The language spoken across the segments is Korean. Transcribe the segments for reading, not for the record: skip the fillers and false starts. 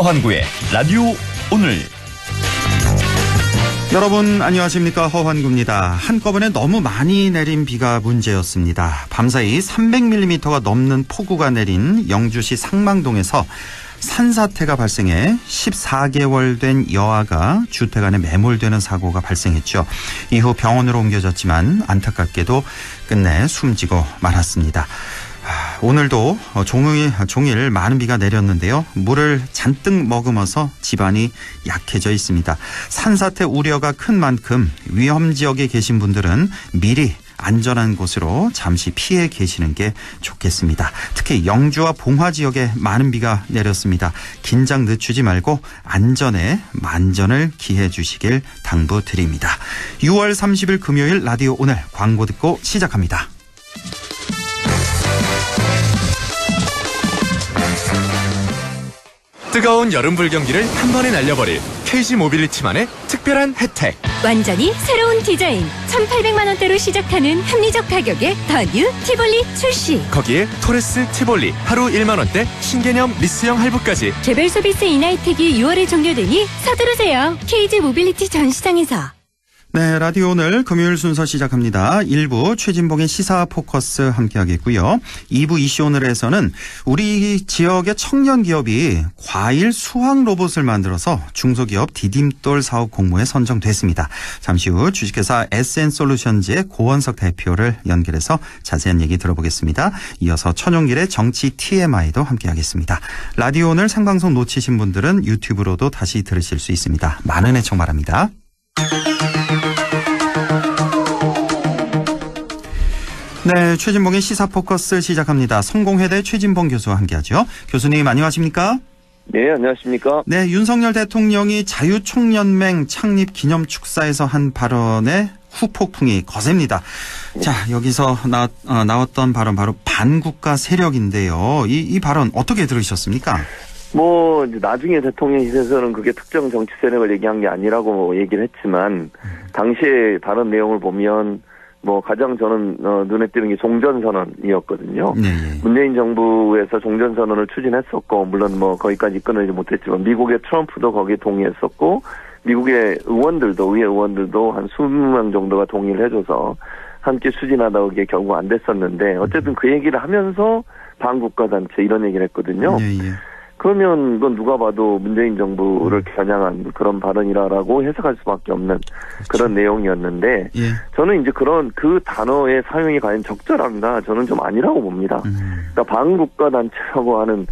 허환구의 라디오 오늘. 여러분 안녕하십니까, 허환구입니다. 한꺼번에 너무 많이 내린 비가 문제였습니다. 밤사이 300mm가 넘는 폭우가 내린 영주시 상망동에서 산사태가 발생해 14개월 된 여아가 주택 안에 매몰되는 사고가 발생했죠. 이후 병원으로 옮겨졌지만 안타깝게도 끝내 숨지고 말았습니다. 오늘도 종일 많은 비가 내렸는데요. 물을 잔뜩 머금어서 집안이 약해져 있습니다. 산사태 우려가 큰 만큼 위험 지역에 계신 분들은 미리 안전한 곳으로 잠시 피해 계시는 게 좋겠습니다. 특히 영주와 봉화 지역에 많은 비가 내렸습니다. 긴장 늦추지 말고 안전에 만전을 기해 주시길 당부드립니다. 6월 30일 금요일 라디오 오늘 광고 듣고 시작합니다. 뜨거운 여름 불경기를 한 번에 날려버릴 KG 모빌리티만의 특별한 혜택. 완전히 새로운 디자인 1,800만 원대로 시작하는 합리적 가격의 더 뉴 티볼리 출시. 거기에 토레스 티볼리 하루 1만 원대 신개념 리스형 할부까지. 개별 서비스 인하혜택이 6월에 종료되니 서두르세요. KG 모빌리티 전시장에서. 네, 라디오 오늘 금요일 순서 시작합니다. 1부 최진봉의 시사 포커스 함께하겠고요. 2부 이슈 오늘에서는 우리 지역의 청년 기업이 과일 수확 로봇을 만들어서 중소기업 디딤돌 사업 공모에 선정됐습니다. 잠시 후 주식회사 SN솔루션즈의 고원석 대표를 연결해서 자세한 얘기 들어보겠습니다. 이어서 천용길의 정치 TMI도 함께하겠습니다. 라디오 오늘 생방송 놓치신 분들은 유튜브로도 다시 들으실 수 있습니다. 많은 애청 바랍니다. 네, 최진봉의 시사 포커스 시작합니다. 성공회대 최진봉 교수와 함께하죠. 교수님 안녕하십니까? 네, 안녕하십니까? 네, 윤석열 대통령이 자유총연맹 창립 기념 축사에서 한 발언에 후폭풍이 거셉니다. 자, 여기서 나왔던 발언 바로 반국가 세력인데요. 이 발언 어떻게 들으셨습니까? 이제 나중에 대통령실에서는 그게 특정 정치 세력을 얘기한 게 아니라고 얘기를 했지만, 당시에 발언 내용을 보면, 가장 저는, 눈에 띄는 게 종전선언이었거든요. 네. 문재인 정부에서 종전선언을 추진했었고, 물론 거기까지 이끌어내지 못했지만, 미국의 트럼프도 거기에 동의했었고, 미국의 의회 의원들도 한 20명 정도가 동의를 해줘서 함께 추진하다가 그게 결국 안 됐었는데, 어쨌든 그 얘기를 하면서 반국가단체 이런 얘기를 했거든요. 네. 그러면 이건 누가 봐도 문재인 정부를 겨냥한 그런 발언이라고 해석할 수밖에 없는 그런 내용이었는데, 저는 이제 그 단어의 사용이 과연 적절한가, 저는 좀 아니라고 봅니다. 그러니까 반국가 단체라고 하는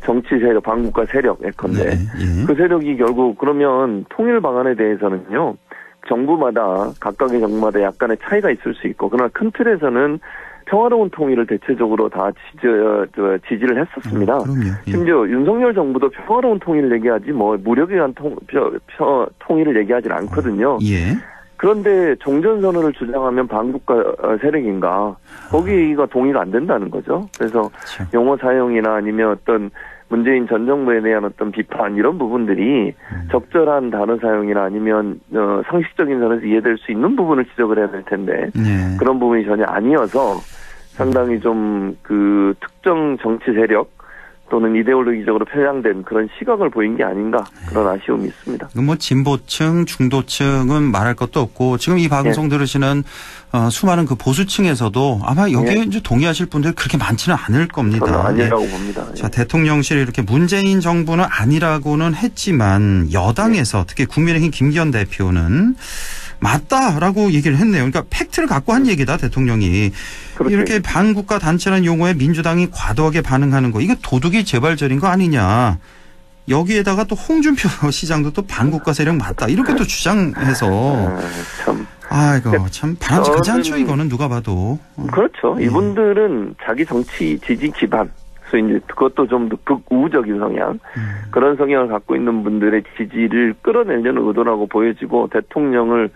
정치 세력, 반국가 세력 예컨대 그 세력이 결국 그러면 통일 방안에 대해서는요, 각각의 정부마다 약간의 차이가 있을 수 있고, 그러나 큰 틀에서는 평화로운 통일을 대체적으로 다 지지를 했었습니다. 심지어 윤석열 정부도 평화로운 통일을 얘기하지 무력에 의한 통일을 얘기하지 않거든요. 그런데 종전선언을 주장하면 반국가 세력인가? 거기가 동의가 안 된다는 거죠. 그래서 용어 사용이나 아니면 어떤 문재인 전 정부에 대한 어떤 비판 이런 부분들이 적절한 단어 사용이나 아니면 상식적인 선에서 이해될 수 있는 부분을 지적을 해야 될 텐데 그런 부분이 전혀 아니어서 상당히 좀 그 특정 정치 세력 또는 이데올로기적으로 편향된 그런 시각을 보인 게 아닌가, 그런 아쉬움이 있습니다. 진보층, 중도층은 말할 것도 없고, 지금 이 방송 들으시는 수많은 그 보수층에서도 아마 여기에 이제 동의하실 분들이 그렇게 많지는 않을 겁니다. 저는 아니라고 봅니다. 자, 대통령실이 이렇게 문재인 정부는 아니라고는 했지만 여당에서 특히 국민의힘 김기현 대표는 맞다라고 얘기를 했네요. 그러니까 팩트를 갖고 한 얘기다, 대통령이. 그렇지. 이렇게 반국가 단체라는 용어에 민주당이 과도하게 반응하는 거, 이거 도둑이 재발절인 거 아니냐. 여기에다가 또 홍준표 시장도 또 반국가 세력 맞다, 이렇게 또 주장해서. 참 바람직하지 않죠, 이거는 누가 봐도. 그렇죠. 이분들은 자기 정치 지지 기반, 그래서 이제 그것도 좀 더 극우적인 성향, 그런 성향을 갖고 있는 분들의 지지를 끌어내려는 의도라고 보여지고, 대통령을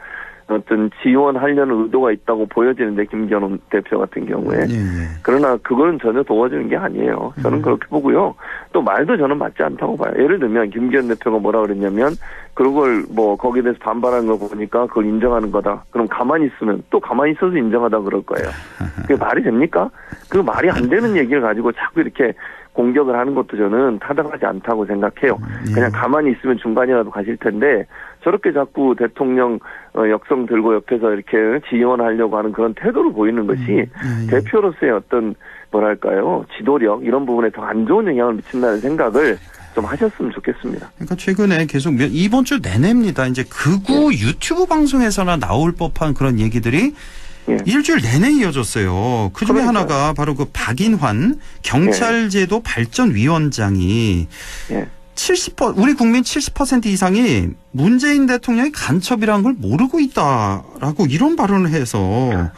어떤 지원하려는 의도가 있다고 보여지는데, 김기현 대표 같은 경우에. 그러나 그거는 전혀 도와주는 게 아니에요. 저는 그렇게 보고요. 또 말도 저는 맞지 않다고 봐요. 예를 들면 김기현 대표가 뭐라 그랬냐면, 그걸 거기에 대해서 반발하는 거 보니까 그걸 인정하는 거다. 그럼 가만히 있으면 또 가만히 있어서 인정하다 그럴 거예요. 그게 말이 됩니까? 그 말이 안 되는 얘기를 가지고 자꾸 이렇게 공격을 하는 것도 저는 타당하지 않다고 생각해요. 그냥 가만히 있으면 중간이라도 가실 텐데 저렇게 자꾸 대통령 역성 들고 옆에서 이렇게 지원하려고 하는 그런 태도를 보이는 것이 대표로서의 어떤 뭐랄까요 지도력 이런 부분에 더 안 좋은 영향을 미친다는 생각을 좀 하셨으면 좋겠습니다. 그러니까 최근에 계속 이번 주 내내입니다. 이제 극우 유튜브 방송에서나 나올 법한 그런 얘기들이 일주일 내내 이어졌어요. 그 중에 하나가 바로 그 박인환 경찰제도 발전위원장이 70% 우리 국민 70% 이상이 문재인 대통령이 간첩이라는 걸 모르고 있다라고 이런 발언을 해서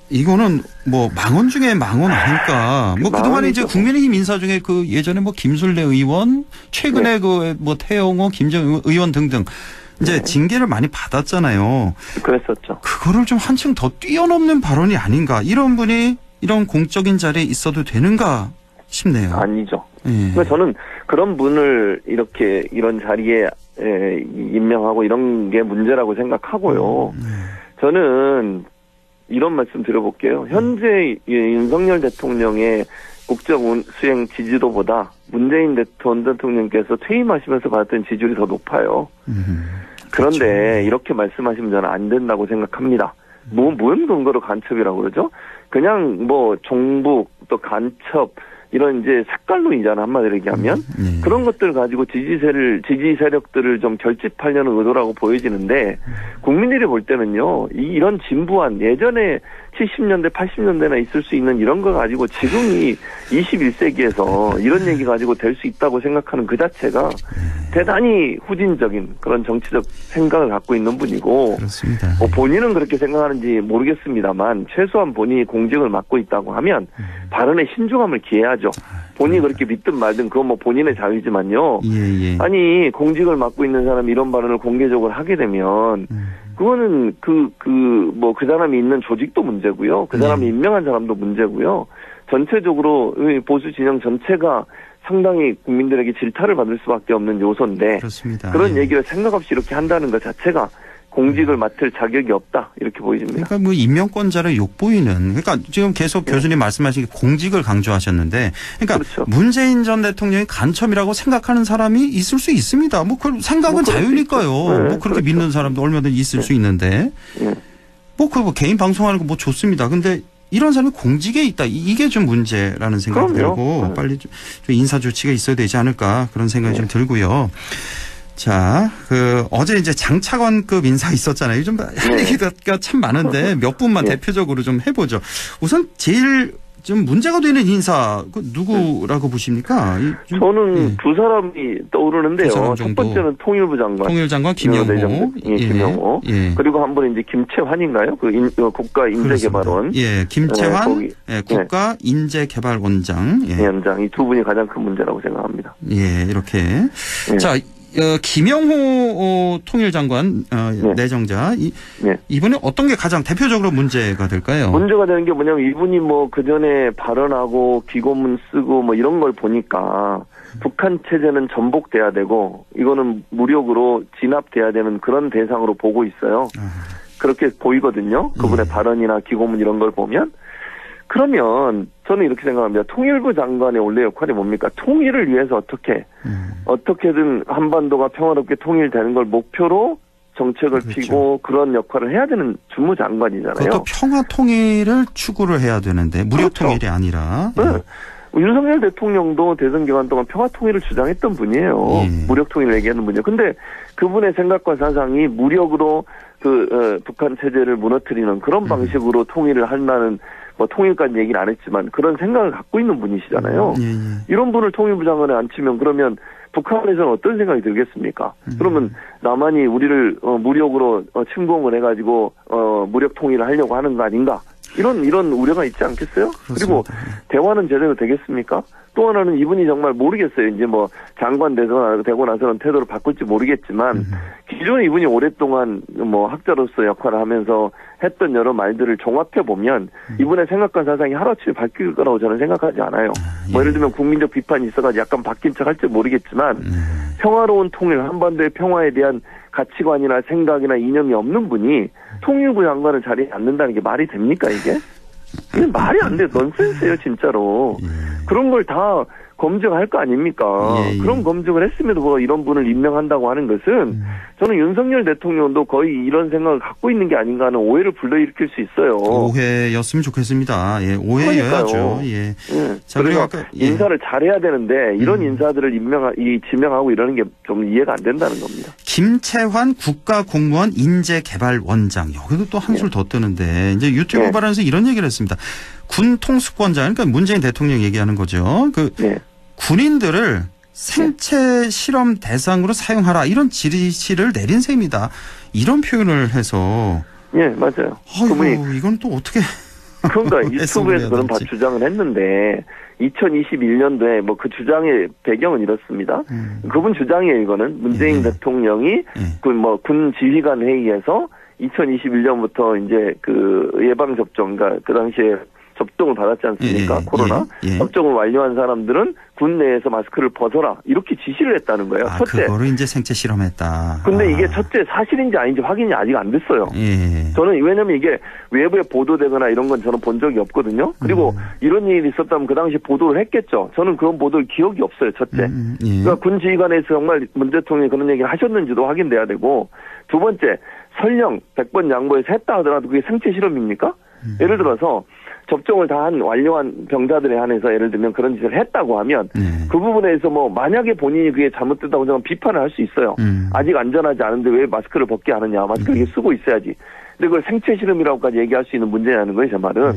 이거는 뭐 망언 중에 망언 아닐까. 뭐 그동안에 이제 국민의힘 인사 중에 그 예전에 뭐 김술래 의원, 최근에 그 뭐 태영호, 김정은 의원 등등 이제 징계를 많이 받았잖아요. 그랬었죠. 그거를 좀 한층 더 뛰어넘는 발언이 아닌가. 이런 분이 이런 공적인 자리에 있어도 되는가 싶네요. 아니죠. 그러니까 저는 그런 분을 이렇게 이런 자리에 임명하고 이런 게 문제라고 생각하고요. 저는 이런 말씀 드려볼게요. 현재 윤석열 대통령의 국정 수행 지지도보다 문재인 전 대통령께서 퇴임하시면서 받았던 지지율이 더 높아요. 그런데 그렇죠. 이렇게 말씀하시면 저는 안 된다고 생각합니다. 뭔 근거로 간첩이라고 그러죠? 그냥 뭐 종북 또 간첩 이런 이제 색깔론이잖아 한마디로 얘기하면 그런 것들을 가지고 지지 세력들을 좀 결집하려는 의도라고 보여지는데 국민들이 볼 때는요 이런 진부한 예전에 70년대 80년대나 있을 수 있는 이런 거 가지고 지금 이 21세기에서 이런 얘기 가지고 될 수 있다고 생각하는 그 자체가 대단히 후진적인 그런 정치적 생각을 갖고 있는 분이고 그렇습니다. 본인은 그렇게 생각하는지 모르겠습니다만 최소한 본인이 공직을 맡고 있다고 하면 발언에 신중함을 기해야죠. 본인이 그렇게 믿든 말든 그건 뭐 본인의 자유지만요. 아니 공직을 맡고 있는 사람이 이런 발언을 공개적으로 하게 되면 그거는 그 사람이 있는 조직도 문제고요. 그 사람이 임명한 사람도 문제고요. 전체적으로 보수 진영 전체가 상당히 국민들에게 질타를 받을 수밖에 없는 요소인데 그렇습니다. 그런 얘기를 생각 없이 이렇게 한다는 것 자체가 공직을 맡을 자격이 없다 이렇게 보여집니다. 그러니까 뭐 임명권자를 욕보이는 그러니까 지금 계속 교수님 말씀하신 공직을 강조하셨는데 그러니까 그렇죠. 문재인 전 대통령이 간첩이라고 생각하는 사람이 있을 수 있습니다. 뭐 그 생각은 자유니까요. 뭐 그렇게 그렇죠. 믿는 사람도 얼마든지 있을 수 있는데 뭐 개인 방송하는 거 뭐 좋습니다. 근데 이런 사람이 공직에 있다. 이게 좀 문제라는 생각이 들고 빨리 좀 인사 조치가 있어야 되지 않을까 그런 생각이 좀 들고요. 자, 어제 이제 장차관급 인사 있었잖아요. 요즘 할 얘기가 참 많은데 몇 분만 대표적으로 좀 해보죠. 우선 제일 좀 문제가 되는 인사 누구라고 보십니까? 저는 두 사람이 떠오르는데요. 첫 번째는 통일부 장관. 통일장관 김영호. 김영호. 그리고 한 분은 이제 김채환인가요? 국가 인재개발원. 김채환 국가 인재개발원장. 원장. 이 두 분이 가장 큰 문제라고 생각합니다. 이렇게. 자. 김영호 통일장관 내정자 이번에 어떤 게 가장 대표적으로 문제가 될까요? 문제가 되는 게 뭐냐면 이분이 뭐 그전에 발언하고 기고문 쓰고 뭐 이런 걸 보니까 북한 체제는 전복돼야 되고 이거는 무력으로 진압돼야 되는 그런 대상으로 보고 있어요. 그렇게 보이거든요. 그분의 발언이나 기고문 이런 걸 보면. 그러면 저는 이렇게 생각합니다. 통일부 장관의 원래 역할이 뭡니까? 통일을 위해서 어떻게든 한반도가 평화롭게 통일되는 걸 목표로 정책을 피고 그런 역할을 해야 되는 주무장관이잖아요. 그것도 평화 통일을 추구를 해야 되는데 무력 통일이 아니라. 윤석열 대통령도 대선 기간 동안 평화 통일을 주장했던 분이에요. 무력 통일을 얘기하는 분이에요. 근데 그분의 생각과 사상이 무력으로 북한 체제를 무너뜨리는 그런 방식으로 통일을 한다는 뭐 통일까지 얘기는 안 했지만 그런 생각을 갖고 있는 분이시잖아요. 이런 분을 통일부 장관에 앉히면 그러면 북한에서는 어떤 생각이 들겠습니까? 그러면 남한이 우리를 무력으로 침공을 해가지고 무력 통일을 하려고 하는 거 아닌가? 이런 우려가 있지 않겠어요? 그렇습니다. 그리고 대화는 제대로 되겠습니까? 또 하나는 이분이 정말 모르겠어요. 이제 뭐 장관 되고 나서는 태도를 바꿀지 모르겠지만 기존에 이분이 오랫동안 뭐 학자로서 역할을 하면서 했던 여러 말들을 종합해 보면 이분의 생각과 사상이 하루아침에 바뀔 거라고 저는 생각하지 않아요. 뭐 예를 들면 국민적 비판이 있어가지고 약간 바뀐 척 할지 모르겠지만 평화로운 통일, 한반도의 평화에 대한 가치관이나 생각이나 이념이 없는 분이 통일부 장관을 자리에 앉는다는 게 말이 됩니까 이게? 이게 말이 안 돼. 넌센스예요, 진짜로. 예. 그런 걸 다 검증할 거 아닙니까? 예, 예. 그런 검증을 했음에도 뭐 이런 분을 임명한다고 하는 것은 저는 윤석열 대통령도 거의 이런 생각을 갖고 있는 게 아닌가 하는 오해를 불러일으킬 수 있어요. 오해였으면 좋겠습니다. 예, 오해여야죠. 예. 예. 자, 그리고 아까 인사를 잘해야 되는데 이런 인사들을 지명하고 이러는 게 좀 이해가 안 된다는 겁니다. 김채환 국가공무원 인재개발원장. 여기도 또 한술 더 뜨는데 이제 유튜브 네. 발언에서 이런 얘기를 했습니다. 군 통수권자, 그러니까 문재인 대통령 얘기하는 거죠. 네. 군인들을 생체 실험 대상으로 사용하라 이런 지시를 내린 셈이다. 이런 표현을 해서 예, 맞아요. 아이고, 이건 또 어떻게 그러니까 유튜브에서 그런 주장을 했는데 2021년도에 뭐 그 주장의 배경은 이렇습니다. 그분 주장이에요. 이거는 문재인 대통령이 군 지휘관 회의에서 2021년부터 이제 그 예방 접종, 그러니까 그 당시에 접종을 받았지 않습니까? 코로나. 접종을 완료한 사람들은 군 내에서 마스크를 벗어라. 이렇게 지시를 했다는 거예요. 첫째. 그거를 이제 생체 실험했다. 근데 이게 첫째 사실인지 아닌지 확인이 아직 안 됐어요. 예. 저는 왜냐면 이게 외부에 보도되거나 이런 건 저는 본 적이 없거든요. 그리고 이런 일이 있었다면 그 당시 보도를 했겠죠. 저는 그런 보도를 기억이 없어요. 첫째. 그러니까 군 지휘관에서 정말 문 대통령이 그런 얘기를 하셨는지도 확인돼야 되고, 두 번째, 설령 100번 양보해서 했다 하더라도 그게 생체 실험입니까? 예를 들어서 접종을 다 완료한 병사들에 한해서 예를 들면 그런 짓을 했다고 하면 그 부분에서 뭐 만약에 본인이 그게 잘못됐다고 저는 비판을 할 수 있어요. 아직 안전하지 않은데 왜 마스크를 벗게 하느냐. 마스크를 쓰고 있어야지. 근데 그걸 생체 실험이라고까지 얘기할 수 있는 문제냐는 거예요. 제 말은.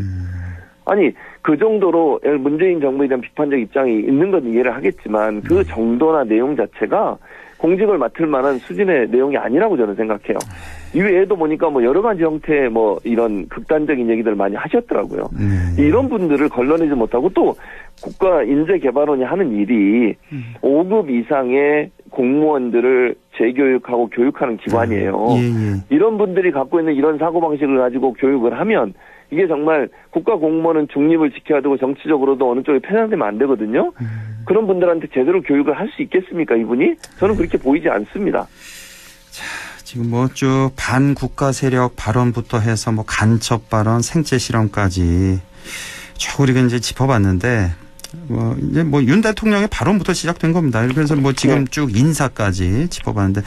아니 그 정도로 문재인 정부에 대한 비판적 입장이 있는 건 이해를 하겠지만 그 정도나 내용 자체가 공직을 맡을 만한 수준의 내용이 아니라고 저는 생각해요. 이외에도 보니까 뭐 여러 가지 형태의 뭐 이런 극단적인 얘기들 많이 하셨더라고요. 이런 분들을 걸러내지 못하고 또 국가인재개발원이 하는 일이 5급 이상의 공무원들을 재교육하고 교육하는 기관이에요. 이런 분들이 갖고 있는 이런 사고방식을 가지고 교육을 하면 이게 정말 국가공무원은 중립을 지켜야 되고 정치적으로도 어느 쪽에 편향되면 안 되거든요. 그런 분들한테 제대로 교육을 할 수 있겠습니까, 이분이? 저는 그렇게 보이지 않습니다. 자, 지금 뭐 쭉 반국가 세력 발언부터 해서 뭐 간첩 발언, 생체 실험까지 쭉 우리가 이제 짚어봤는데 이제 뭐 윤 대통령의 발언부터 시작된 겁니다. 그래서 뭐 지금 쭉 인사까지 짚어봤는데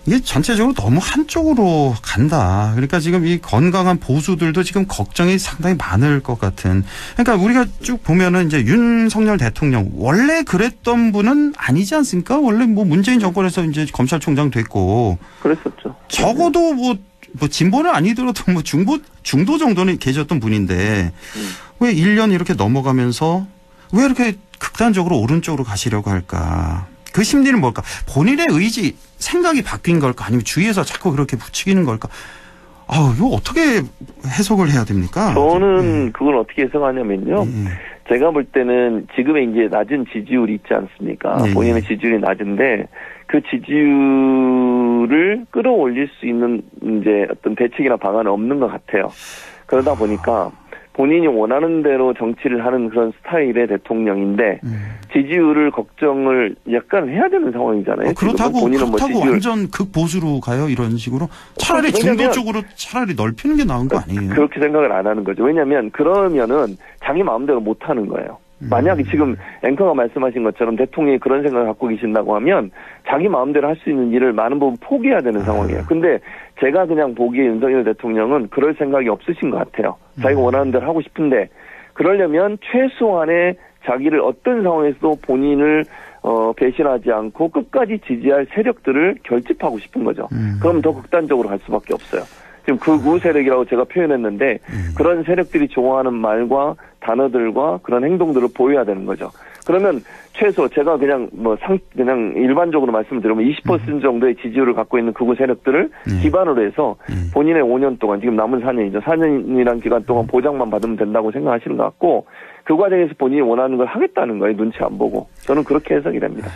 이게 전체적으로 너무 한쪽으로 간다. 그러니까 지금 이 건강한 보수들도 지금 걱정이 상당히 많을 것 같은. 그러니까 우리가 쭉 보면은 이제 윤석열 대통령 원래 그랬던 분은 아니지 않습니까? 원래 뭐 문재인 정권에서 이제 검찰총장 됐고. 그랬었죠. 적어도 뭐 진보는 아니더라도 뭐 중도 정도는 계셨던 분인데 왜 1년 이렇게 넘어가면서 왜 이렇게 극단적으로 오른쪽으로 가시려고 할까? 그 심리는 뭘까? 본인의 의지, 생각이 바뀐 걸까? 아니면 주위에서 자꾸 그렇게 부추기는 걸까? 이거 어떻게 해석을 해야 됩니까? 저는 그걸 어떻게 해석하냐면요. 제가 볼 때는 지금의 이제 낮은 지지율이 있지 않습니까? 본인의 지지율이 낮은데 그 지지율을 끌어올릴 수 있는 이제 어떤 대책이나 방안은 없는 것 같아요. 그러다 보니까 본인이 원하는 대로 정치를 하는 그런 스타일의 대통령인데 지지율을 걱정을 약간 해야 되는 상황이잖아요. 그렇다고 완전 극보수로 가요? 이런 식으로? 차라리 중도 쪽으로 차라리 넓히는 게 나은 거 아니에요? 그렇게 생각을 안 하는 거죠. 왜냐하면 그러면은 자기 마음대로 못 하는 거예요. 만약에 지금 앵커가 말씀하신 것처럼 대통령이 그런 생각을 갖고 계신다고 하면 자기 마음대로 할 수 있는 일을 많은 부분 포기해야 되는 상황이에요. 근데 제가 그냥 보기에 윤석열 대통령은 그럴 생각이 없으신 것 같아요. 자기가 원하는 대로 하고 싶은데 그러려면 최소한의 자기를 어떤 상황에서도 본인을 배신하지 않고 끝까지 지지할 세력들을 결집하고 싶은 거죠. 그럼 더 극단적으로 갈 수밖에 없어요. 지금 극우 세력이라고 제가 표현했는데 그런 세력들이 좋아하는 말과 단어들과 그런 행동들을 보여야 되는 거죠. 그러면 최소 제가 그냥 그냥 일반적으로 말씀드리면 20% 정도의 지지율을 갖고 있는 극우 세력들을 기반으로 해서 본인의 5년 동안 지금 남은 4년이죠. 4년이라는 기간 동안 보장만 받으면 된다고 생각하시는 것 같고 그 과정에서 본인이 원하는 걸 하겠다는 거예요. 눈치 안 보고. 저는 그렇게 해석이 됩니다.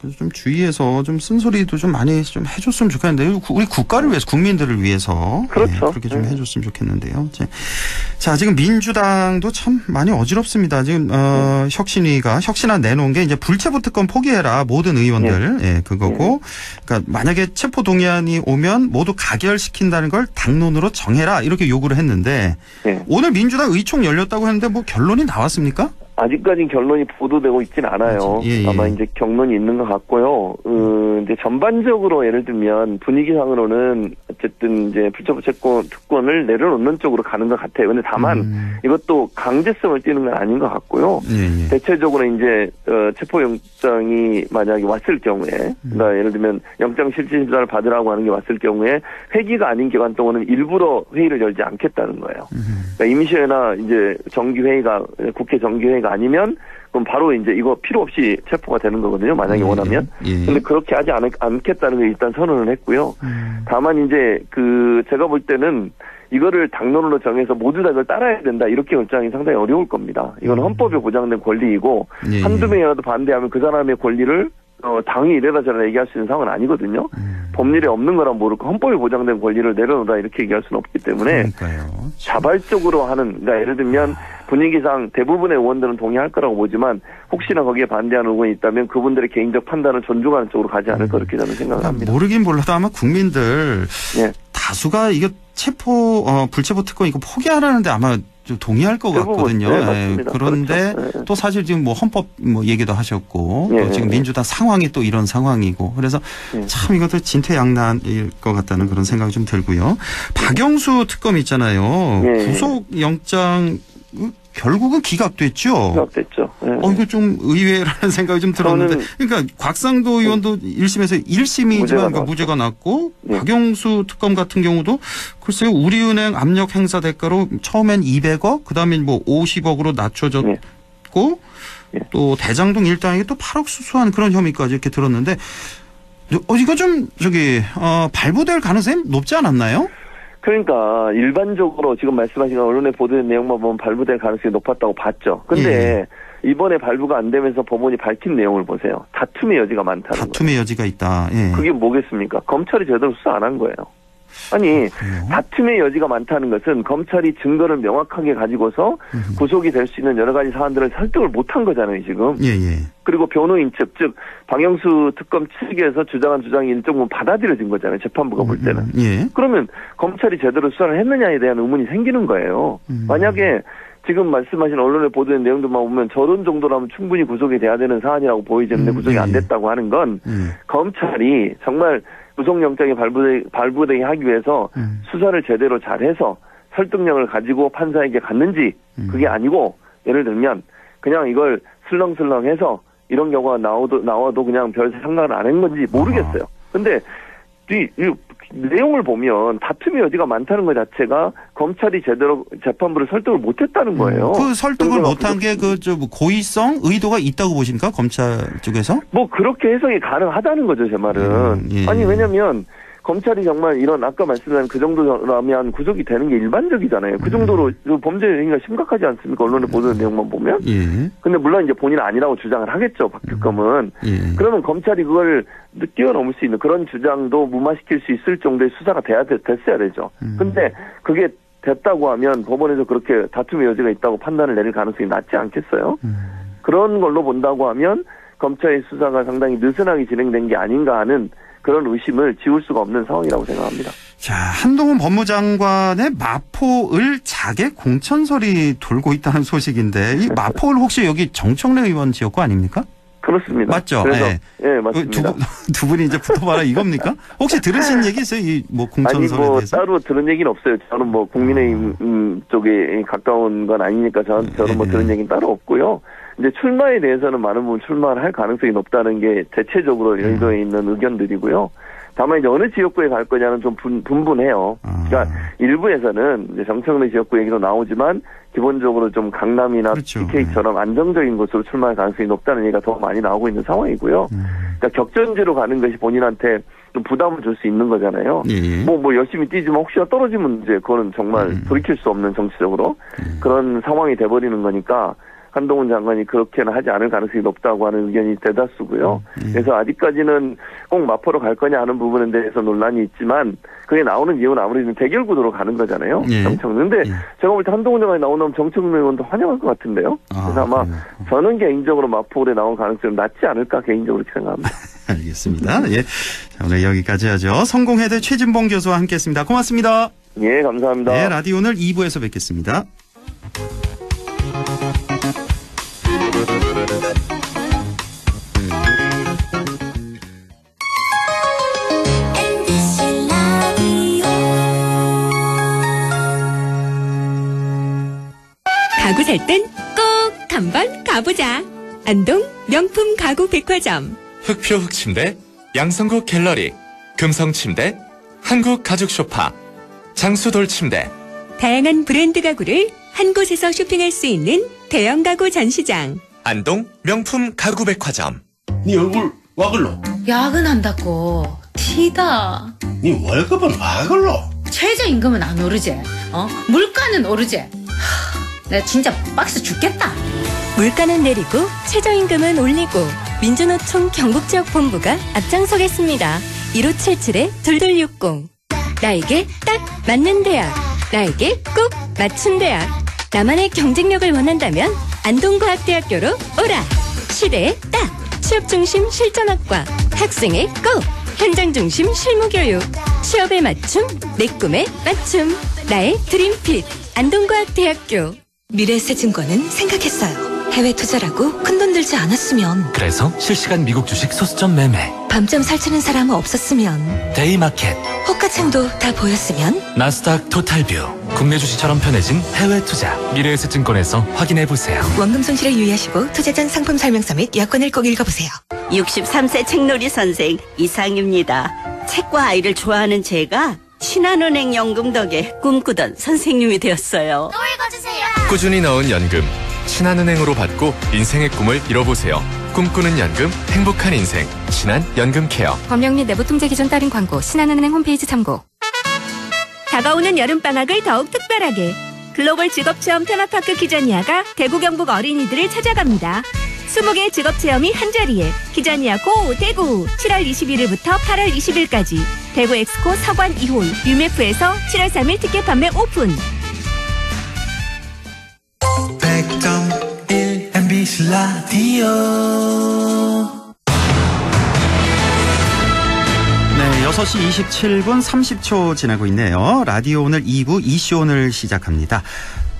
그래서 좀 주의해서 좀 쓴소리도 좀 많이 좀 해줬으면 좋겠는데요. 우리 국가를 위해서, 국민들을 위해서. 그렇죠. 그렇게 좀 해줬으면 좋겠는데요. 자, 지금 민주당도 참 많이 어지럽습니다. 지금 혁신안 내놓은 게 이제 불체포 특권 포기해라, 모든 의원들. 예, 그거고. 그러니까 만약에 체포 동의안이 오면 모두 가결시킨다는 걸 당론으로 정해라, 이렇게 요구를 했는데 오늘 민주당 의총 열렸다고 했는데 뭐 결론이 나왔습니까? 아직까지 결론이 보도되고 있진 않아요. 아마 이제 결론이 있는 것 같고요. 이제 전반적으로 예를 들면 분위기상으로는 어쨌든 이제 불체포 특권을 내려놓는 쪽으로 가는 것 같아요. 근데 다만 이것도 강제성을 띠는 건 아닌 것 같고요. 대체적으로 이제 체포영장이 만약에 왔을 경우에, 그러니까 예를 들면 영장 실질심사를 받으라고 하는 게 왔을 경우에 회기가 아닌 기간 동안은 일부러 회의를 열지 않겠다는 거예요. 그러니까 임시회나 이제 정기회의가, 국회 정기회의가 아니면 그럼 바로 이제 이거 필요 없이 체포가 되는 거거든요. 만약에 원하면. 근데 그렇게 하지 않겠다는 걸 일단 선언을 했고요. 다만 이제 제가 볼 때는 이거를 당론으로 정해서 모두 다 이걸 따라야 된다, 이렇게 결정이 상당히 어려울 겁니다. 이건 헌법에 보장된 권리이고 한두 명이라도 반대하면 그 사람의 권리를 당이 이래라 저래라 얘기할 수 있는 상황은 아니거든요. 법률에 없는 거란 모르고 헌법에 보장된 권리를 내려놓으라 이렇게 얘기할 수는 없기 때문에 자발적으로 하는, 그러니까 예를 들면 분위기상 대부분의 의원들은 동의할 거라고 보지만 혹시나 거기에 반대하는 의원이 있다면 그분들의 개인적 판단을 존중하는 쪽으로 가지 않을까, 그렇게 저는 생각을 합니다. 모르긴 몰라도 아마 국민들 다수가 이거 불체포 특권 이거 포기하라는데 아마 좀 동의할 것 같거든요. 그런데 그렇죠. 또 사실 지금 뭐 헌법 얘기도 하셨고 또 지금 민주당 상황이 또 이런 상황이고, 그래서 참 이것도 진퇴양난일 것 같다는 그런 생각이 좀 들고요. 박영수 특검 있잖아요. 구속영장 결국은 기각됐죠. 기각됐죠. 이거 좀 의외라는 생각이 좀 들었는데, 그러니까 곽상도 의원도 1심에서 1심이지만 무죄가 났고, 박영수 특검 같은 경우도 글쎄요, 우리은행 압력 행사 대가로 처음엔 200억, 그다음에 뭐 50억으로 낮춰졌고, 또 대장동 일당에게 또 8억 수수한 그런 혐의까지 이렇게 들었는데, 이거 좀 발부될 가능성이 높지 않았나요? 그러니까 일반적으로 지금 말씀하신 언론에 보도된 내용만 보면 발부될 가능성이 높았다고 봤죠. 근데 이번에 발부가 안 되면서 법원이 밝힌 내용을 보세요. 다툼의 여지가 많다는 거예요. 다툼의 여지가 있다. 그게 뭐겠습니까? 검찰이 제대로 수사 안 한 거예요. 아니, 다툼의 여지가 많다는 것은 검찰이 증거를 명확하게 가지고서 구속이 될 수 있는 여러 가지 사안들을 설득을 못한 거잖아요, 지금. 그리고 변호인 측, 즉 박영수 특검 측에서 주장한 주장이 일정 부분 받아들여진 거잖아요, 재판부가 볼 때는. 그러면 검찰이 제대로 수사를 했느냐에 대한 의문이 생기는 거예요. 만약에 지금 말씀하신 언론에 보도된 내용들만 보면 저런 정도라면 충분히 구속이 돼야 되는 사안이라고 보이지는데 구속이 안 됐다고 하는 건 검찰이 정말 구속영장이 발부되게 하기 위해서 수사를 제대로 잘해서 설득력을 가지고 판사에게 갔는지, 그게 아니고 예를 들면 그냥 이걸 슬렁슬렁해서 이런 경우가 나와도 그냥 별 상관을 안 한 건지 모르겠어요. 근데 이 내용을 보면 다툼의 여지가 많다는 것 자체가 검찰이 제대로 재판부를 설득을 못했다는 거예요. 그 설득을 못한 게 고의성, 의도가 있다고 보십니까? 검찰 쪽에서? 뭐 그렇게 해석이 가능하다는 거죠, 제 말은. 아니, 왜냐면 검찰이 정말 이런 아까 말씀드린 그 정도라면 구속이 되는 게 일반적이잖아요. 그 정도로 범죄 행위가 심각하지 않습니까? 언론에 보도된 내용만 보면. 근데 물론 이제 본인은 아니라고 주장을 하겠죠, 박 특검은. 그러면 검찰이 그걸 뛰어넘을 수 있는 그런 주장도 무마시킬 수 있을 정도의 수사가 됐어야 되죠. 근데 그게 됐다고 하면 법원에서 그렇게 다툼의 여지가 있다고 판단을 내릴 가능성이 낮지 않겠어요? 그런 걸로 본다고 하면 검찰의 수사가 상당히 느슨하게 진행된 게 아닌가 하는 그런 의심을 지울 수가 없는 상황이라고 생각합니다. 자, 한동훈 법무장관의 마포을 자객 공천설이 돌고 있다는 소식인데, 이 마포을 혹시 여기 정청래 의원 지역구 아닙니까? 그렇습니다. 맞죠? 그래서, 맞습니다. 두 분이 이제 붙어봐라 이겁니까? 혹시 들으신 얘기 있어요? 이 공천설에 아니, 대해서? 따로 들은 얘기는 없어요. 저는 국민의힘 쪽에 가까운 건 아니니까 저는 들은 얘기는 따로 없고요. 이제 출마에 대해서는 많은 부분 출마를 할 가능성이 높다는 게 대체적으로 여의도에 있는 의견들이고요. 다만 이제 어느 지역구에 갈 거냐는 좀 분분해요. 그러니까 일부에서는 이제 정청래 지역구 얘기도 나오지만 기본적으로 좀 강남이나 BK처럼 안정적인 곳으로 출마할 가능성이 높다는 얘기가 더 많이 나오고 있는 상황이고요. 그러니까 격전지로 가는 것이 본인한테 좀 부담을 줄 수 있는 거잖아요. 뭐 열심히 뛰지만 혹시나 떨어지면 이제 그거는 정말 돌이킬 수 없는 정치적으로 그런 상황이 돼버리는 거니까 한동훈 장관이 그렇게는 하지 않을 가능성이 높다고 하는 의견이 대다수고요. 그래서 아직까지는 꼭 마포로 갈 거냐 하는 부분에 대해서 논란이 있지만 그게 나오는 이유는 아무래도 대결 구도로 가는 거잖아요. 정청래. 근데 제가 볼 때 한동훈 장관이 나오면 정청래 의원도 환영할 것 같은데요. 그래서 아마 저는 개인적으로 마포에 나올 가능성이 낮지 않을까 개인적으로 생각합니다. 알겠습니다. 예. 자, 오늘 여기까지 하죠. 성공회대 최진봉 교수와 함께했습니다. 고맙습니다. 예, 감사합니다. 네, 라디오 오늘 2부에서 뵙겠습니다. 가구 살 땐 꼭 한번 가보자. 안동 명품 가구 백화점. 흑표 흑침대, 양성국 갤러리, 금성침대, 한국 가죽 소파, 장수돌 침대. 다양한 브랜드 가구를 한 곳에서 쇼핑할 수 있는 대형 가구 전시장. 안동 명품 가구 백화점. 네 얼굴 와 글러? 야근한다고 티다. 네 월급은 와 글러? 최저임금은 안 오르지. 물가는 오르지. 내가 진짜 빡세 죽겠다. 물가는 내리고 최저임금은 올리고 민주노총 경북지역본부가 앞장서겠습니다. 1577-2260. 나에게 딱 맞는 대학. 나에게 꼭 맞춘 대학. 나만의 경쟁력을 원한다면 안동과학대학교로 오라. 시대에 딱. 취업중심 실전학과. 학생의 꼭. 현장중심 실무교육. 취업에 맞춤. 내 꿈에 맞춤. 나의 드림핏. 안동과학대학교. 미래에셋증권은 생각했어요. 해외 투자라고 큰돈 들지 않았으면. 그래서 실시간 미국 주식 소수점 매매. 밤잠 설치는 사람 없었으면. 데이마켓. 호가창도 다 보였으면. 나스닥 토탈뷰. 국내 주식처럼 편해진 해외 투자. 미래에셋증권에서 확인해보세요. 원금 손실에 유의하시고 투자 전 상품 설명서 및 약관을 꼭 읽어보세요. 63세 책놀이 선생 이상입니다. 책과 아이를 좋아하는 제가 신한은행 연금 덕에 꿈꾸던 선생님이 되었어요. 또 읽어주세요. 꾸준히 넣은 연금. 신한은행으로 받고 인생의 꿈을 이뤄보세요. 꿈꾸는 연금, 행복한 인생. 신한연금케어. 법령 및 내부 통제 기준 따른 광고. 신한은행 홈페이지 참고. 다가오는 여름방학을 더욱 특별하게 글로벌 직업체험 테마파크 키자니아가 대구 경북 어린이들을 찾아갑니다. 20개 직업체험이 한자리에 키자니아 고 대구 7월 21일부터 8월 20일까지 대구 엑스코 서관 2홀 유메프에서 7월 3일 티켓 판매 오픈. 100.1 MBC 라디오. 네, 6시 27분 30초 지나고 있네요. 라디오 오늘 2부 이슈 오늘 시작합니다.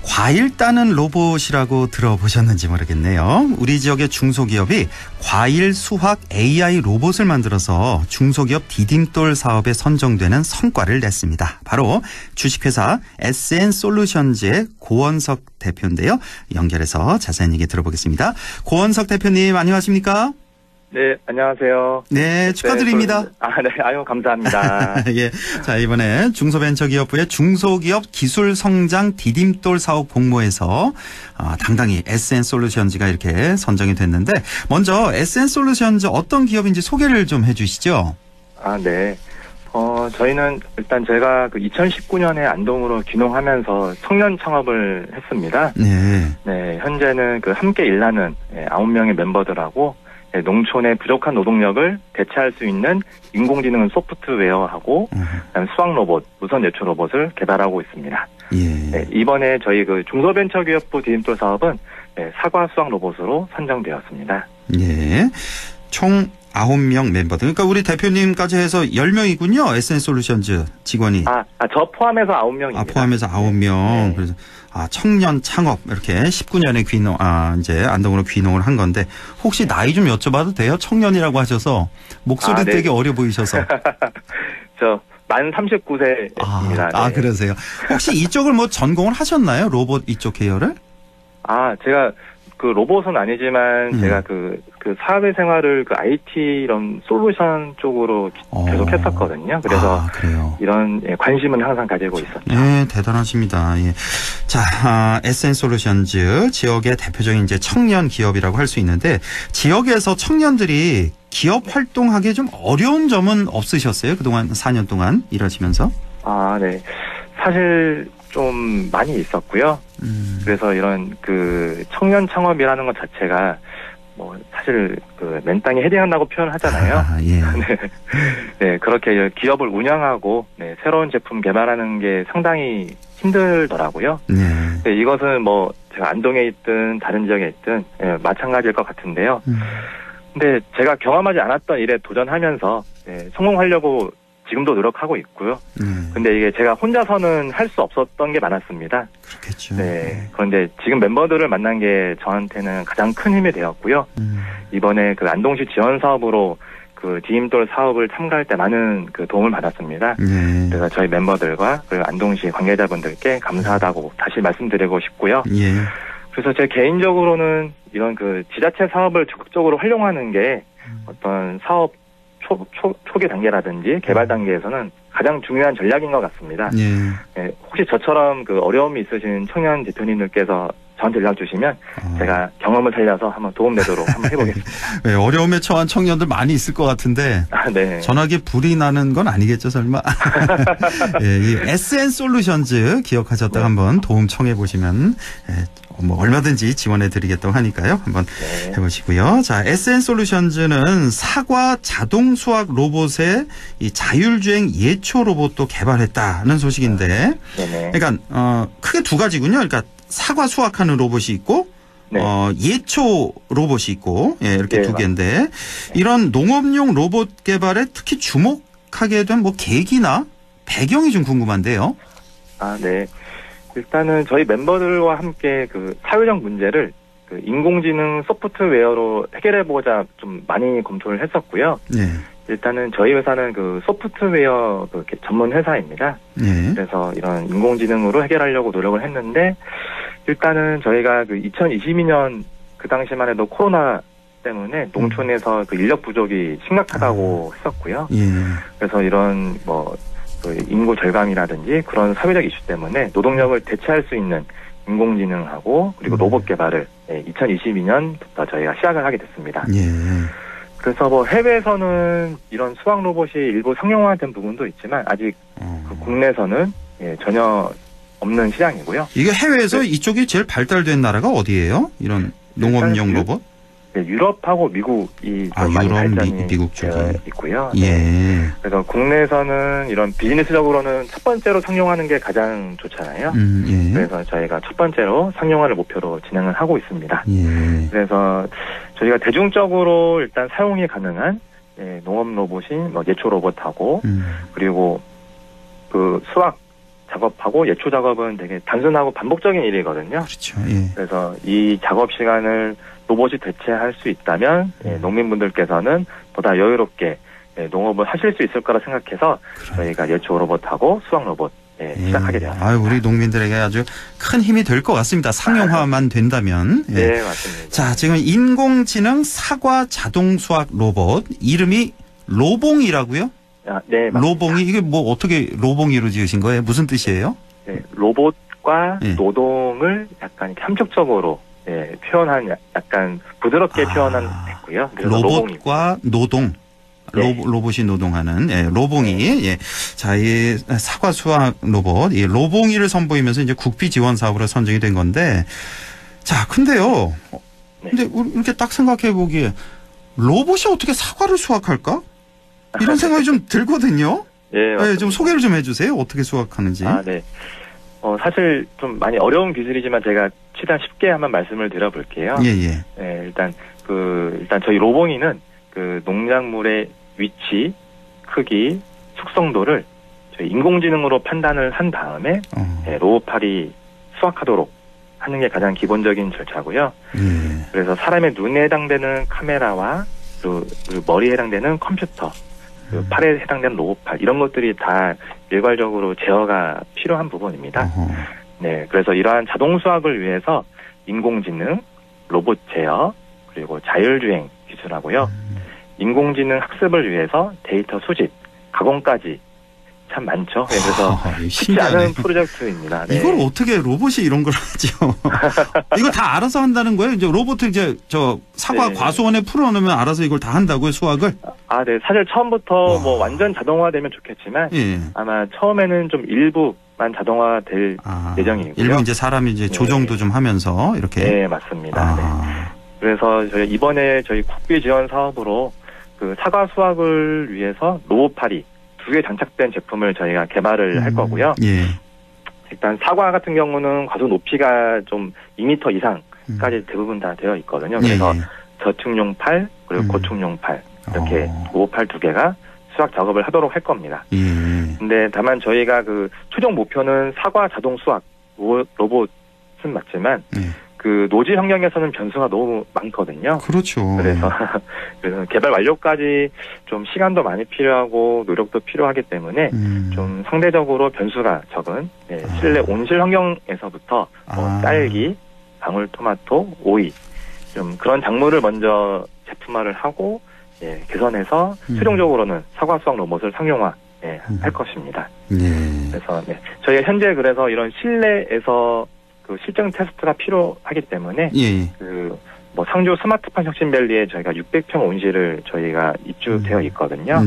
과일 따는 로봇이라고 들어보셨는지 모르겠네요. 우리 지역의 중소기업이 과일 수확 AI 로봇을 만들어서 중소기업 디딤돌 사업에 선정되는 성과를 냈습니다. 바로 주식회사 SN솔루션즈의 고원석 대표인데요. 연결해서 자세한 얘기 들어보겠습니다. 고원석 대표님 안녕하십니까? 네, 안녕하세요. 네, 축하드립니다. 네, 아유, 감사합니다. 예. 자, 이번에 중소벤처기업부의 중소기업 기술 성장 디딤돌 사업 공모에서 당당히 SN솔루션즈가 이렇게 선정이 됐는데, 먼저 SN솔루션즈 어떤 기업인지 소개를 좀 해주시죠. 네. 저희는 일단 제가 2019년에 안동으로 귀농하면서 청년 창업을 했습니다. 네. 네, 현재는 함께 일하는 9명의 멤버들하고 농촌의 부족한 노동력을 대체할 수 있는 인공지능 소프트웨어하고 수학 로봇, 무선 예초 로봇을 개발하고 있습니다. 예. 네, 이번에 저희 중소벤처기업부 디딤돌 사업은 사과 수학 로봇으로 선정되었습니다. 예. 총 9명 멤버들. 그러니까 우리 대표님까지 해서 10명이군요. SN솔루션즈 직원이. 저 포함해서 9명입니다. 포함해서 9명. 네. 그래서 청년 창업 이렇게 19년에 귀농 이제 안동으로 귀농을 한 건데 혹시 나이 좀 여쭤봐도 돼요? 청년이라고 하셔서 목소리 네. 되게 어려 보이셔서. 만 39세입니다. 네. 그러세요. 혹시 이쪽을 전공을 하셨나요? 로봇 이쪽 계열을? 제가 로봇은 아니지만 제가 사회생활을 IT 이런 솔루션 쪽으로 계속 했었거든요. 그래서 이런 관심은 항상 가지고 있었죠. 네, 대단하십니다. 예. 자, SN솔루션즈 지역의 대표적인 이제 청년 기업이라고 할 수 있는데 지역에서 청년들이 기업 활동하기에 좀 어려운 점은 없으셨어요? 그동안 4년 동안 일하시면서? 네. 사실 좀 많이 있었고요. 그래서 이런 그 청년 창업이라는 것 자체가 뭐 사실 그 맨땅에 헤딩한다고 표현하잖아요. 예. 네. 네, 그렇게 기업을 운영하고 네, 새로운 제품 개발하는 게 상당히 힘들더라고요. 네, 이것은 뭐 제가 안동에 있든 다른 지역에 있든 예, 마찬가지일 것 같은데요. 근데 제가 경험하지 않았던 일에 도전하면서 예, 성공하려고 지금도 노력하고 있고요. 근데 이게 제가 혼자서는 할 수 없었던 게 많았습니다. 그렇겠죠. 네. 그런데 지금 멤버들을 만난 게 저한테는 가장 큰 힘이 되었고요. 이번에 그 안동시 지원 사업으로 그 디임돌 사업을 참가할 때 많은 그 도움을 받았습니다. 그래서 저희 멤버들과 그리고 안동시 관계자분들께 감사하다고 다시 말씀드리고 싶고요. 그래서 제 개인적으로는 이런 그 지자체 사업을 적극적으로 활용하는 게 어떤 사업 초기 단계라든지 개발 단계에서는 가장 중요한 전략인 것 같습니다. 네, 혹시 저처럼 그 어려움이 있으신 청년 대표님들께서 저한테 연락 주시면 제가 경험을 살려서 한번 도움되도록 한번 해보겠습니다. 네, 어려움에 처한 청년들 많이 있을 것 같은데 네. 전화기에 불이 나는 건 아니겠죠 설마? 네, 이 SN솔루션즈 기억하셨다가 네. 한번 도움 청해 보시면 뭐 얼마든지 지원해드리겠다고 하니까요. 한번 해보시고요. 자, SN솔루션즈는 사과 자동 수확 로봇의 이 자율주행 예초 로봇도 개발했다는 소식인데, 그러니까 크게 두 가지군요. 그러니까 사과 수확하는 로봇이 있고, 예초 로봇이 있고, 예, 이렇게 두 개인데, 이런 농업용 로봇 개발에 특히 주목하게 된 뭐 계기나 배경이 좀 궁금한데요. 네. 일단은 저희 멤버들과 함께 그 사회적 문제를 그 인공지능 소프트웨어로 해결해보고자 좀 많이 검토를 했었고요. 일단은 저희 회사는 그 소프트웨어 그 전문 회사입니다. 그래서 이런 인공지능으로 해결하려고 노력을 했는데, 일단은 저희가 그 2022년 그 당시만 해도 코로나 때문에 농촌에서 그 인력 부족이 심각하다고 했었고요. 그래서 이런 뭐 그 인구 절감이라든지 그런 사회적 이슈 때문에 노동력을 대체할 수 있는 인공지능하고 그리고 로봇 개발을 2022년부터 저희가 시작을 하게 됐습니다. 그래서 뭐 해외에서는 이런 수학 로봇이 일부 상용화된 부분도 있지만 아직 그 국내에서는 전혀 없는 시장이고요. 이게 해외에서 이쪽이 제일 발달된 나라가 어디예요? 이런 농업용 로봇? 네, 유럽하고 미국이 많이 발전이 미국 쪽에 있고요. 그래서 국내에서는 이런 비즈니스적으로는 첫 번째로 상용하는 게 가장 좋잖아요. 그래서 저희가 첫 번째로 상용화를 목표로 진행을 하고 있습니다. 그래서 저희가 대중적으로 일단 사용이 가능한 농업 로봇인 뭐 예초 로봇하고 그리고 그 수학 작업하고 예초 작업은 되게 단순하고 반복적인 일이거든요. 그렇죠. 그래서 이 작업 시간을 로봇이 대체할 수 있다면 농민분들께서는 보다 여유롭게 농업을 하실 수 있을 거라 생각해서 저희가 예초 로봇하고 수학 로봇 시작하게 되었습니다. 우리 농민들에게 아주 큰 힘이 될 것 같습니다. 상용화만 된다면. 네, 맞습니다. 자, 지금 인공지능 사과 자동 수확 로봇 이름이 로봉이라고요? 네, 맞습니다. 로봉이 이게 뭐 어떻게 로봉이로 지으신 거예요? 무슨 뜻이에요? 네, 로봇과 노동을 약간 이렇게 함축적으로 표현한 약간 부드럽게 표현한 했고요. 로봇과 노동. 로봇이 노동하는 로봉이 자, 이 사과 수확 로봇 이 로봉이를 선보이면서 이제 국비 지원 사업으로 선정이 된 건데, 자, 근데요. 근데 이렇게 딱 생각해 보기에 로봇이 어떻게 사과를 수확할까? 이런 생각이 좀 들거든요. 좀 소개를 좀 해주세요. 어떻게 수확하는지. 네. 사실 좀 많이 어려운 기술이지만 제가 최대한 쉽게 한번 말씀을 드려볼게요. 일단 저희 로봉이는 그 농작물의 위치, 크기, 숙성도를 저희 인공지능으로 판단을 한 다음에 로봇팔이 수확하도록 하는 게 가장 기본적인 절차고요. 그래서 사람의 눈에 해당되는 카메라와 그리고 머리에 해당되는 컴퓨터, 팔에 해당되는 로봇팔 이런 것들이 다 일괄적으로 제어가 필요한 부분입니다. 네, 그래서 이러한 자동 수확을 위해서 인공지능, 로봇 제어, 그리고 자율주행 기술하고요. 인공지능 학습을 위해서 데이터 수집, 가공까지 참 많죠. 그래서 쉽지 않은 프로젝트입니다. 네. 이걸 어떻게 로봇이 이런 걸 하죠? 이거 다 알아서 한다는 거예요? 이제 로봇을 이제 저 사과 네. 과수원에 풀어놓으면 알아서 이걸 다 한다고요, 수확을? 네. 사실 처음부터 뭐 완전 자동화되면 좋겠지만 예. 아마 처음에는 좀 일부만 자동화될 예정이고요. 일부 이제 사람이 이제 조정도 좀 하면서 이렇게. 네, 맞습니다. 네. 그래서 저희 이번에 저희 국비 지원 사업으로 그 사과 수확을 위해서 로봇팔이 2개 장착된 제품을 저희가 개발을 할 거고요. 예. 일단 사과 같은 경우는 과수 높이가 좀 2m 이상까지 대부분 다 되어 있거든요. 그래서 저축용 팔 그리고 고축용 팔 이렇게 로봇팔 2개가 수확 작업을 하도록 할 겁니다. 근데 다만 저희가 그 최종 목표는 사과 자동 수확 로봇은 맞지만 그 노지 환경에서는 변수가 너무 많거든요. 그렇죠. 그래서 개발 완료까지 좀 시간도 많이 필요하고 노력도 필요하기 때문에 좀 상대적으로 변수가 적은 실내 온실 환경에서부터 딸기, 방울토마토, 오이 좀 그런 작물을 먼저 제품화를 하고 개선해서 최종적으로는 사과 수확 로봇을 상용화 할 것입니다. 그래서 저희가 현재 그래서 이런 실내에서 그 실증 테스트가 필요하기 때문에 그 뭐 상주 스마트팜 혁신밸리에 저희가 600평 온실을 저희가 입주되어 있거든요.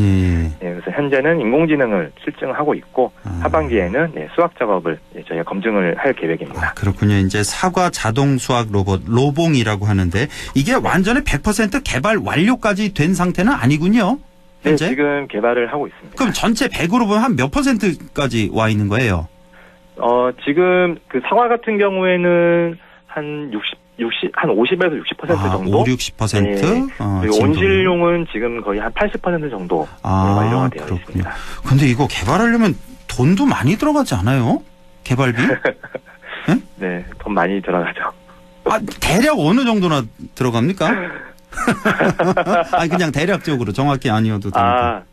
그래서 현재는 인공지능을 실증하고 있고 하반기에는 수학 작업을 저희가 검증을 할 계획입니다. 그렇군요. 이제 사과 자동 수확 로봇 로봉이라고 하는데 이게 완전히 100% 개발 완료까지 된 상태는 아니군요. 현재? 네, 지금 개발을 하고 있습니다. 그럼 전체 100으로 보면 한 몇 %까지 와 있는 거예요? 지금 그 사과 같은 경우에는 한 50에서 60% 정도? 50, 60%? 네. 그리고 온실용은 지금 거의 한 80% 정도 완료가 되어 그렇군요. 있습니다. 근데 이거 개발하려면 돈도 많이 들어가지 않아요? 개발비? 네, 돈 많이 들어가죠. 대략 어느 정도나 들어갑니까? 그냥 대략적으로 정확히 아니어도 됩니다.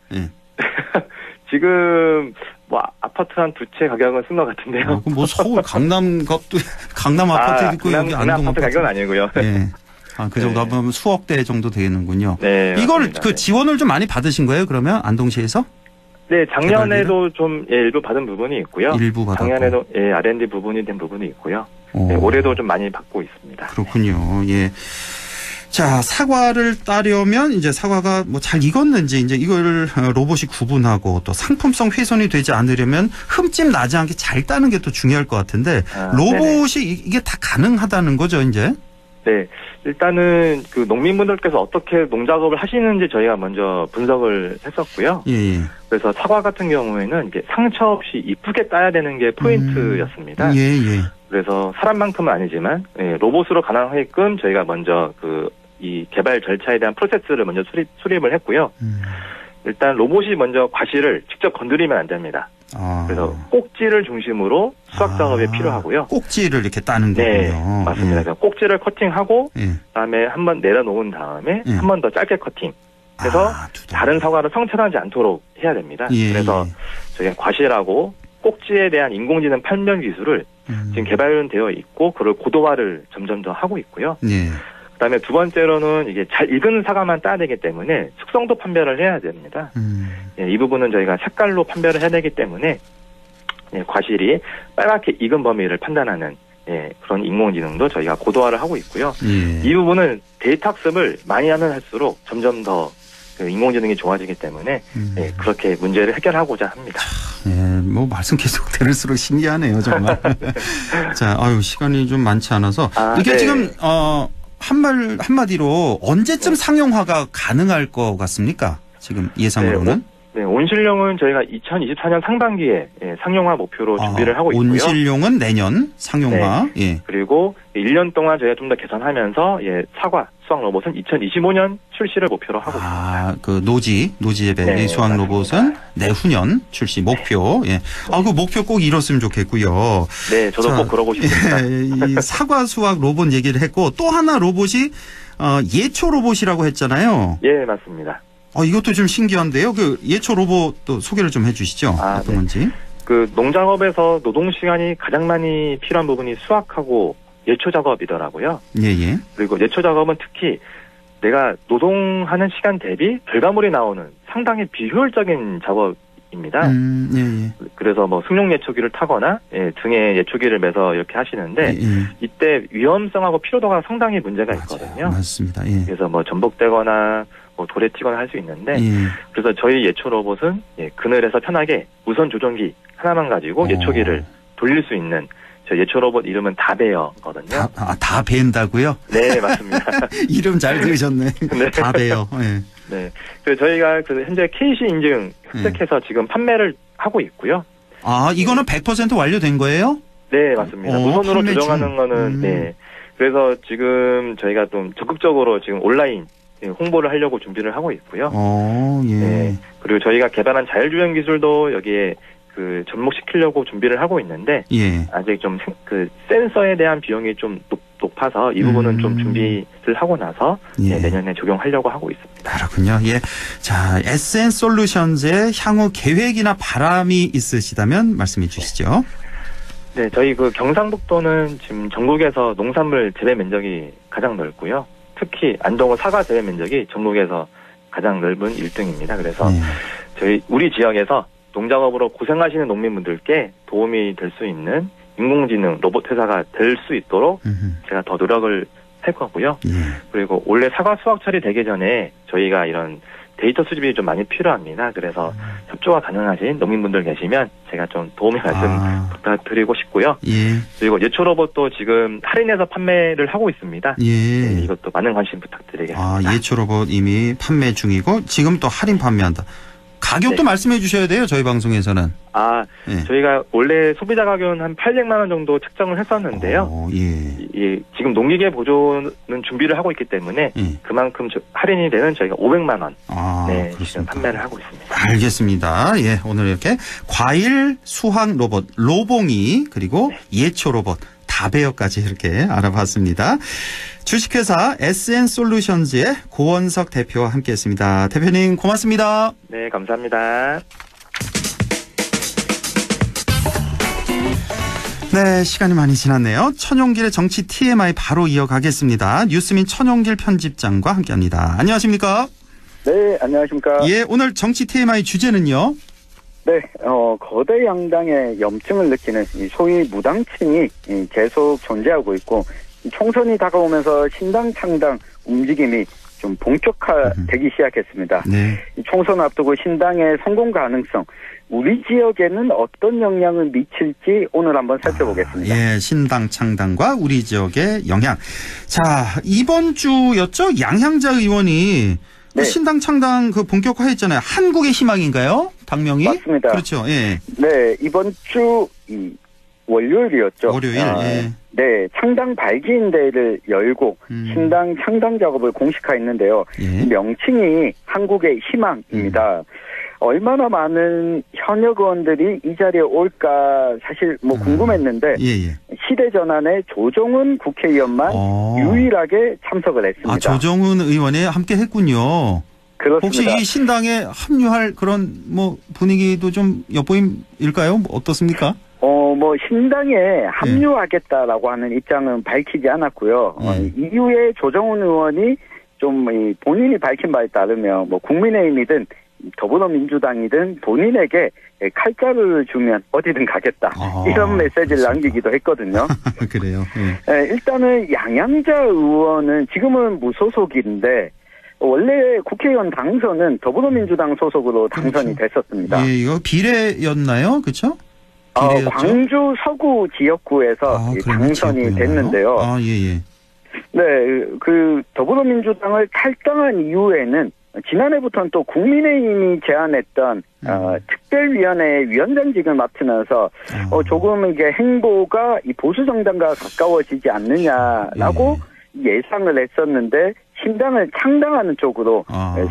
지금 뭐 아파트 한 2채 가격은 쓴 것 같은데요. 그럼 뭐 서울 강남 아파트 있고 여기 안동 아파트 가격은 아니고요. 네. 그 정도 하면 수억대 정도 되겠는군요. 네. 이걸 맞습니다. 그 지원을 좀 많이 받으신 거예요? 그러면 안동시에서? 네, 작년에도 좀 일부 받은 부분이 있고요. 일부 받았고. 작년에도 R&D 부분이 된 부분이 있고요. 올해도 좀 많이 받고 있습니다. 그렇군요. 예. 자, 사과를 따려면 이제 사과가 뭐 잘 익었는지 이제 이걸 로봇이 구분하고 또 상품성 훼손이 되지 않으려면 흠집 나지 않게 잘 따는 게 또 중요할 것 같은데 로봇이 이게 다 가능하다는 거죠, 이제? 네. 일단은 그 농민분들께서 어떻게 농작업을 하시는지 저희가 먼저 분석을 했었고요. 예. 그래서 사과 같은 경우에는 이게 상처 없이 이쁘게 따야 되는 게 포인트였습니다. 예. 그래서 사람만큼은 아니지만 로봇으로 가능하게끔 저희가 먼저 이 개발 절차에 대한 프로세스를 먼저 수립을 했고요. 일단 로봇이 먼저 과실을 직접 건드리면 안 됩니다. 그래서 꼭지를 중심으로 수확 작업이 필요하고요. 꼭지를 이렇게 따는 거군요. 네, 맞습니다. 그래서 꼭지를 커팅하고 그다음에 한번 내려놓은 다음에 한 번 더 짧게 커팅. 그래서 다른 사과를 성찰하지 않도록 해야 됩니다. 그래서 저희가 과실하고 꼭지에 대한 인공지능 판별 기술을 지금 개발은 되어 있고 그걸 고도화를 점점 더 하고 있고요. 그다음에 두 번째로는 이게 잘 익은 사과만 따야 되기 때문에 숙성도 판별을 해야 됩니다. 이 부분은 저희가 색깔로 판별을 해야 되기 때문에 과실이 빨갛게 익은 범위를 판단하는 그런 인공지능도 저희가 고도화를 하고 있고요. 이 부분은 데이터 학습을 많이 하면 할수록 점점 더 인공지능이 좋아지기 때문에 그렇게 문제를 해결하고자 합니다. 뭐 말씀 계속 들을수록 신기하네요, 정말. 자, 시간이 좀 많지 않아서 이게 지금 한마디로 언제쯤 상용화가 가능할 것 같습니까? 지금 예상으로는? 네, 온실용은 저희가 2024년 상반기에 상용화 목표로 준비를 하고 있고요. 온실용은 내년 상용화. 그리고 1년 동안 저희가 좀 더 개선하면서 사과 수확 로봇은 2025년 출시를 목표로 하고 있습니다. 그 노지 재배 수확 로봇은 내후년 출시 목표. 그 목표 꼭 이뤘으면 좋겠고요. 네, 저도 꼭 그러고 싶습니다. 이 사과 수확 로봇 얘기를 했고 또 하나 로봇이 예초 로봇이라고 했잖아요. 예, 맞습니다. 이것도 좀 신기한데요. 그 예초 로봇도 소개를 좀 해주시죠. 어떤 건지. 그 농작업에서 노동 시간이 가장 많이 필요한 부분이 수확하고 예초 작업이더라고요. 그리고 예초 작업은 특히 내가 노동하는 시간 대비 결과물이 나오는 상당히 비효율적인 작업인 예초기입니다. 그래서 뭐 승용 예초기를 타거나 등에 예초기를 매서 이렇게 하시는데 이때 위험성하고 피로도가 상당히 문제가 있거든요. 맞습니다. 그래서 뭐 전복되거나 뭐 돌에 튀거나 할 수 있는데 그래서 저희 예초 로봇은 그늘에서 편하게 무선 조종기 하나만 가지고 예초기를 돌릴 수 있는 저 예초 로봇 이름은 다베어거든요. 다베인다고요? 네, 맞습니다. 이름 잘 들으셨네. 네. 다베어. 네. 그래서 저희가 현재 KC 인증 획득해서 지금 판매를 하고 있고요. 이거는 100% 완료된 거예요? 네, 맞습니다. 무선으로 조정하는 거는 네. 그래서 지금 저희가 좀 적극적으로 지금 온라인 홍보를 하려고 준비를 하고 있고요. 네. 그리고 저희가 개발한 자율주행 기술도 여기에 접목시키려고 준비를 하고 있는데 아직 좀 센서에 대한 비용이 좀 높아서 이 부분은 좀 준비를 하고 나서 내년에 적용하려고 하고 있습니다. 그렇군요. 자, SN솔루션즈의 향후 계획이나 바람이 있으시다면 말씀해 주시죠. 네, 저희 경상북도는 지금 전국에서 농산물 재배 면적이 가장 넓고요. 특히 안동은 사과 재배 면적이 전국에서 가장 넓은 1등입니다. 그래서 우리 지역에서 농작업으로 고생하시는 농민분들께 도움이 될 수 있는 인공지능 로봇 회사가 될 수 있도록 제가 더 노력을 할 거고요. 그리고 원래 사과 수확 처리되기 전에 저희가 이런 데이터 수집이 좀 많이 필요합니다. 그래서 협조가 가능하신 농민분들 계시면 제가 좀 도움의 말씀 부탁드리고 싶고요. 그리고 예초 로봇도 지금 할인해서 판매를 하고 있습니다. 네, 이것도 많은 관심 부탁드리겠습니다. 예초 로봇 이미 판매 중이고 지금 또 할인 판매한다. 가격도 말씀해 주셔야 돼요. 저희 방송에서는. 저희가 원래 소비자 가격은 한 800만 원 정도 책정을 했었는데요. 지금 농기계 보조는 준비를 하고 있기 때문에 그만큼 할인이 되는 저희가 500만 원 지금 판매를 하고 있습니다. 알겠습니다. 오늘 이렇게 과일 수확 로봇 로봉이 그리고 예초 로봇 다베어까지 이렇게 알아봤습니다. 주식회사 SN솔루션즈의 고원석 대표와 함께했습니다. 대표님 고맙습니다. 네, 감사합니다. 네, 시간이 많이 지났네요. 천용길의 정치 TMI 바로 이어가겠습니다. 뉴스민 천용길 편집장과 함께합니다. 안녕하십니까? 네, 안녕하십니까? 오늘 정치 TMI 주제는요? 네, 거대 양당의 염증을 느끼는 이 소위 무당층이 계속 존재하고 있고 총선이 다가오면서 신당 창당 움직임이 좀 본격화되기 시작했습니다. 이 총선 앞두고 신당의 성공 가능성, 우리 지역에는 어떤 영향을 미칠지 오늘 한번 살펴보겠습니다. 신당 창당과 우리 지역의 영향. 자, 이번 주였죠? 양향자 의원이 신당 창당 본격화했잖아요. 한국의 희망인가요? 당명이? 맞습니다. 그렇죠. 네, 이번 주 월요일이었죠. 네, 창당 발기인대회를 열고 신당 창당 작업을 공식화했는데요. 명칭이 한국의 희망입니다. 얼마나 많은 현역 의원들이 이 자리에 올까 사실 궁금했는데 시대전환의 조정훈 국회의원만 유일하게 참석을 했습니다. 조정훈 의원이 함께 했군요. 그렇습니다. 혹시 이 신당에 합류할 그런 분위기도 좀 엿보임일까요? 어떻습니까? 신당에 합류하겠다라고 하는 입장은 밝히지 않았고요. 이후에 조정훈 의원이 좀 본인이 밝힌 바에 따르면 국민의힘이든 더불어민주당이든 본인에게 칼자루를 주면 어디든 가겠다. 이런 메시지를 남기기도 했거든요. 그래요. 일단은 양향자 의원은 지금은 무소속인데 원래 국회의원 당선은 더불어민주당 소속으로 당선이 됐었습니다. 이거 비례였나요? 그렇죠? 광주 서구 지역구에서 당선이 됐는데요. 네, 더불어민주당을 탈당한 이후에는 지난해부터는 또 국민의힘이 제안했던 특별위원회 위원장직을 맡으면서 조금 이게 행보가 이 보수 정당과 가까워지지 않느냐라고 예상을 했었는데 신당을 창당하는 쪽으로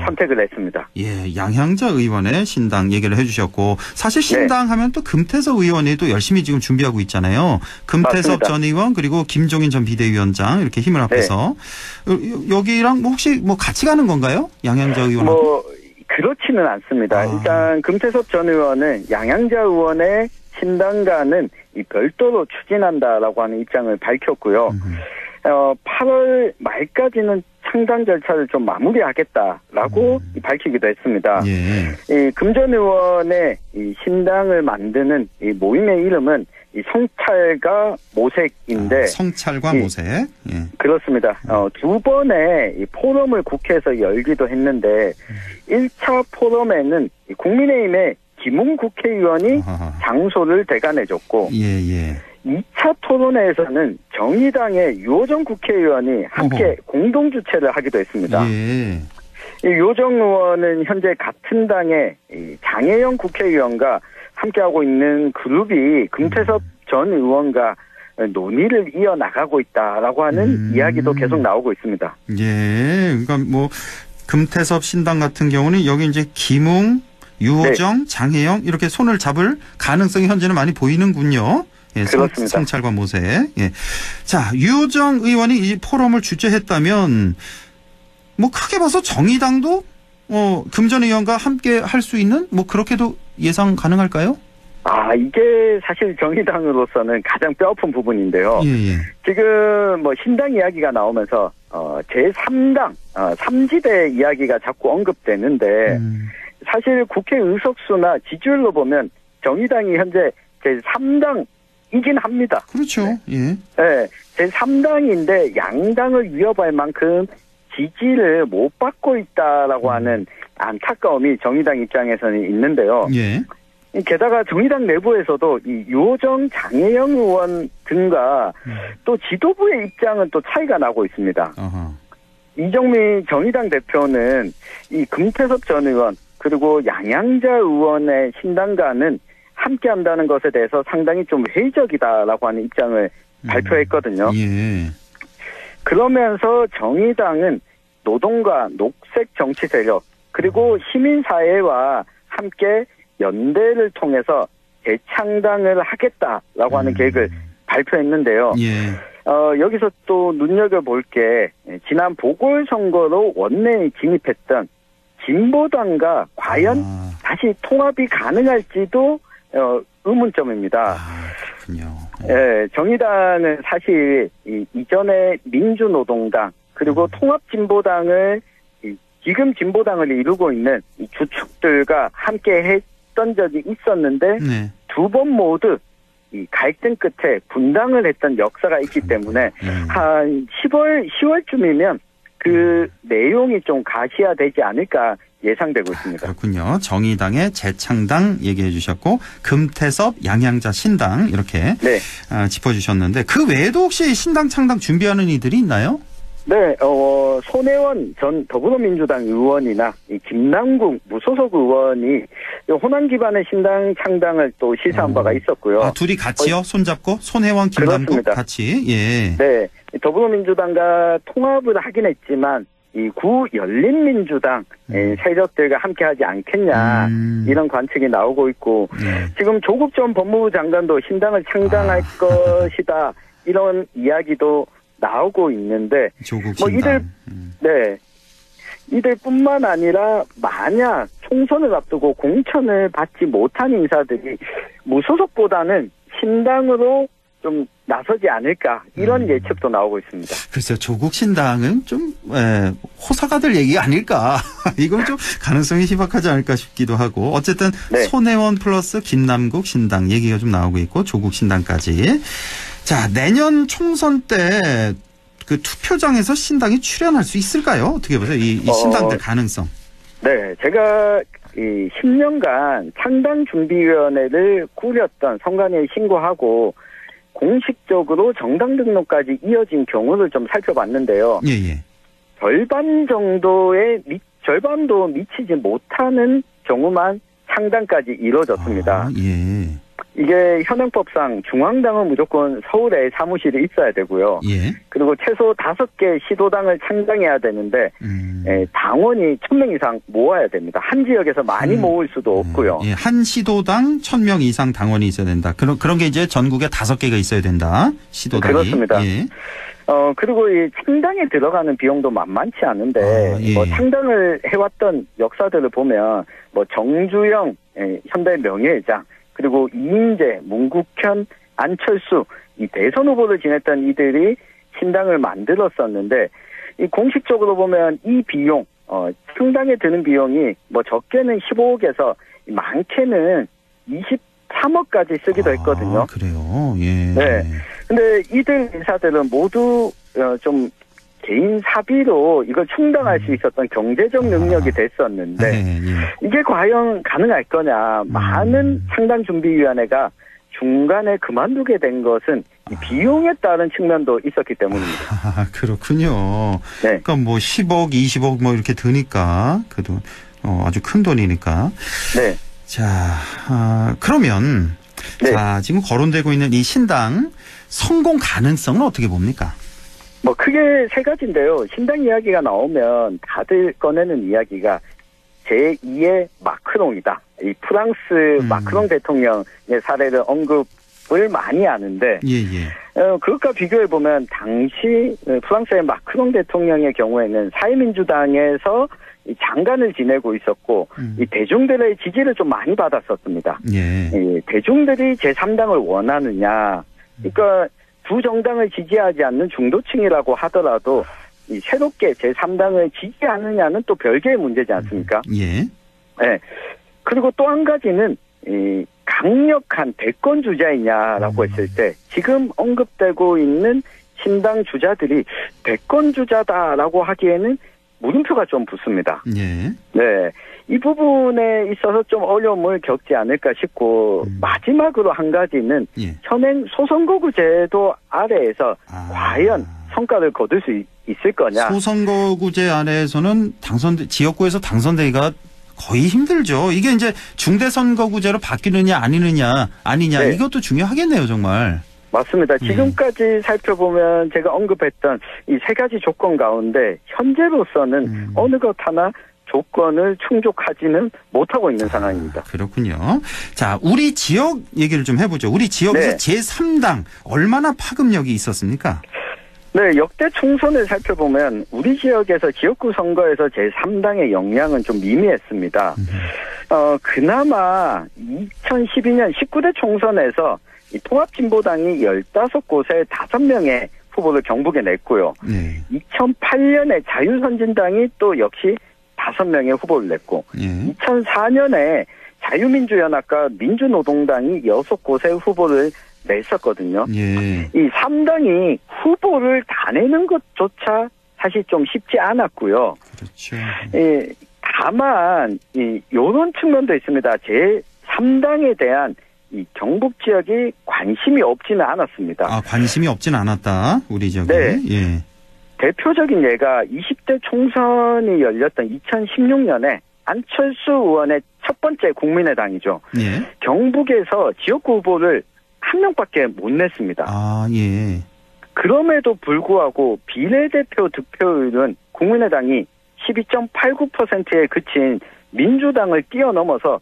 선택을 했습니다. 양향자 의원의 신당 얘기를 해주셨고 사실 신당 하면 또 금태섭 의원이 또 열심히 지금 준비하고 있잖아요. 금태섭 전 의원 그리고 김종인 전 비대위원장 이렇게 힘을 합해서 여기랑 혹시 같이 가는 건가요? 양향자 의원하고? 그렇지는 않습니다. 일단 금태섭 전 의원은 양향자 의원의 신당과는 별도로 추진한다라고 하는 입장을 밝혔고요. 8월 말까지는 창당 절차를 좀 마무리하겠다라고 밝히기도 했습니다. 이 금전 의원의 이 신당을 만드는 이 모임의 이름은 이 성찰과 모색인데 성찰과 모색. 예. 그렇습니다. 두 번의 이 포럼을 국회에서 열기도 했는데 1차 포럼에는 국민의힘의 김웅 국회의원이 장소를 대관해줬고 2차 토론회에서는 정의당의 유호정 국회의원이 함께 공동 주최를 하기도 했습니다. 이 유호정 의원은 현재 같은 당의 장혜영 국회의원과 함께하고 있는 그룹이 금태섭 전 의원과 논의를 이어나가고 있다라고 하는 이야기도 계속 나오고 있습니다. 예, 그러니까 뭐 금태섭 신당 같은 경우는 여기 이제 김웅, 유호정, 장혜영 이렇게 손을 잡을 가능성이 현재는 많이 보이는군요. 예, 그렇습니다. 성찰과 모색. 예. 자, 유호정 의원이 이 포럼을 주최했다면 뭐 크게 봐서 정의당도 금전 의원과 함께 할 수 있는 뭐 그렇게도 예상 가능할까요? 이게 사실 정의당으로서는 가장 뼈아픈 부분인데요. 지금 뭐 신당 이야기가 나오면서 제3당, 3지대 이야기가 자꾸 언급되는데 사실 국회 의석수나 지지율로 보면 정의당이 현재 제3당이긴 합니다. 그렇죠. 예. 네, 제3당인데 양당을 위협할 만큼 지지를 못 받고 있다라고 하는 안타까움이 정의당 입장에서는 있는데요. 게다가 정의당 내부에서도 이 유호정, 장혜영 의원 등과 또 지도부의 입장은 또 차이가 나고 있습니다. 이정미 정의당 대표는 이 금태섭 전 의원 그리고 양양자 의원의 신당과는 함께한다는 것에 대해서 상당히 좀 회의적이다라고 하는 입장을 발표했거든요. 그러면서 정의당은 노동과 녹색 정치 세력 그리고 시민사회와 함께 연대를 통해서 재창당을 하겠다라고 하는 계획을 발표했는데요. 여기서 또 눈여겨볼 게 지난 보궐선거로 원내에 진입했던 진보당과 과연 다시 통합이 가능할지도 의문점입니다. 그렇군요. 정의당은 사실 이전에 민주노동당 그리고 통합진보당을 지금 진보당을 이루고 있는 이 주축들과 함께 했던 적이 있었는데 두 번 모두 이 갈등 끝에 분당을 했던 역사가 있기 때문에 한 10월쯤이면 그 내용이 좀 가시화되지 않을까 예상되고 있습니다. 그렇군요. 정의당의 재창당 얘기해 주셨고 금태섭, 양양자 신당 이렇게 짚어주셨는데 그 외에도 혹시 신당 창당 준비하는 이들이 있나요? 네, 손혜원 전 더불어민주당 의원이나 이 김남국 무소속 의원이 호남 기반의 신당 창당을 또 시사한 바가 있었고요. 둘이 같이요? 손잡고? 손혜원, 김남국 그렇습니다. 같이? 예. 네, 더불어민주당과 통합을 하긴 했지만 이 구열린민주당 세력들과 함께하지 않겠냐 이런 관측이 나오고 있고 지금 조국 전 법무부 장관도 신당을 창당할 것이다 이런 이야기도 나오고 있는데 뭐 이들뿐만 아니라 만약 총선을 앞두고 공천을 받지 못한 인사들이 무소속보다는 신당으로 좀 나서지 않을까 이런 예측도 나오고 있습니다. 글쎄요. 조국 신당은 좀 호사가 될 얘기 아닐까. 이건 좀 가능성이 희박하지 않을까 싶기도 하고 어쨌든 손혜원 플러스 김남국 신당 얘기가 좀 나오고 있고 조국 신당까지. 자, 내년 총선 때 그 투표장에서 신당이 출연할 수 있을까요? 어떻게 보세요? 이 신당들 가능성. 네, 제가 이 10년간 창당준비위원회를 꾸렸던 선관위에 신고하고 공식적으로 정당 등록까지 이어진 경우를 좀 살펴봤는데요. 절반도 미치지 못하는 경우만 창당까지 이루어졌습니다. 이게 현행법상 중앙당은 무조건 서울에 사무실이 있어야 되고요. 그리고 최소 5개 시도당을 창당해야 되는데 당원이 1000명 이상 모아야 됩니다. 한 지역에서 많이 모을 수도 없고요. 한 시도당 1000명 이상 당원이 있어야 된다. 그런 게 이제 전국에 5개가 있어야 된다. 시도당이. 그렇습니다. 그리고 이 창당에 들어가는 비용도 만만치 않은데 뭐 창당을 해왔던 역사들을 보면 뭐 정주영 현대 명예회장 그리고 이인재, 문국현, 안철수 이 대선 후보를 지냈던 이들이 신당을 만들었었는데 이 공식적으로 보면 이 비용, 상당히 드는 비용이 뭐 적게는 15억에서 많게는 23억까지 쓰기도 했거든요. 그래요? 예. 네. 근데 이들 인사들은 모두 좀 개인 사비로 이걸 충당할 수 있었던 경제적 능력이 됐었는데 이게 과연 가능할 거냐. 많은 상당준비위원회가 중간에 그만두게 된 것은 이 비용에 따른 측면도 있었기 때문입니다. 그렇군요. 네. 그러니까 뭐 10억, 20억 뭐 이렇게 드니까 그래도 아주 큰 돈이니까. 네. 자, 그러면 자, 지금 거론되고 있는 이 신당 성공 가능성은 어떻게 봅니까? 뭐 크게 세 가지인데요. 신당 이야기가 나오면 다들 꺼내는 이야기가 제2의 마크롱이다. 이 프랑스 마크롱 대통령의 사례를 언급을 많이 하는데 그것과 비교해 보면 당시 프랑스의 마크롱 대통령의 경우에는 사회민주당에서 장관을 지내고 있었고 이 대중들의 지지를 좀 많이 받았었습니다. 이 대중들이 제3당을 원하느냐. 그러니까 두 정당을 지지하지 않는 중도층이라고 하더라도 이 새롭게 제3당을 지지하느냐는 또 별개의 문제지 않습니까? 네. 그리고 또 한 가지는 이 강력한 대권 주자이냐라고 했을 때 지금 언급되고 있는 신당 주자들이 대권 주자다라고 하기에는 물음표가 좀 붙습니다. 네. 이 부분에 있어서 좀 어려움을 겪지 않을까 싶고 마지막으로 한 가지는 현행 소선거구 제도 아래에서 과연 성과를 거둘 수 있을 거냐. 소선거구제 아래에서는 지역구에서 당선되기가 거의 힘들죠. 이게 이제 중대선거구제로 바뀌느냐 아니냐 이것도 중요하겠네요, 정말. 맞습니다. 지금까지 살펴보면 제가 언급했던 이 세 가지 조건 가운데 현재로서는 어느 것 하나 조건을 충족하지는 못하고 있는 상황입니다. 그렇군요. 자, 우리 지역 얘기를 좀 해보죠. 우리 지역에서 제3당 얼마나 파급력이 있었습니까? 네, 역대 총선을 살펴보면 우리 지역에서 지역구 선거에서 제3당의 영향은 좀 미미했습니다. 그나마 2012년 19대 총선에서 이 통합진보당이 15곳에 5명의 후보를 경북에 냈고요. 2008년에 자유선진당이 또 역시 5명의 후보를 냈고 2004년에 자유민주연합과 민주노동당이 6곳의 후보를 냈었거든요. 이 3당이 후보를 다 내는 것조차 사실 좀 쉽지 않았고요. 그렇죠. 다만 이런 측면도 있습니다. 제3당에 대한 이 경북 지역이 관심이 없지는 않았습니다. 관심이 없지는 않았다. 우리 지역에. 네. 대표적인 예가 20대 총선이 열렸던 2016년에 안철수 의원의 첫 번째 국민의당이죠. 경북에서 지역구 후보를 한 명밖에 못 냈습니다. 그럼에도 불구하고 비례대표 득표율은 국민의당이 12.89%에 그친 민주당을 뛰어넘어서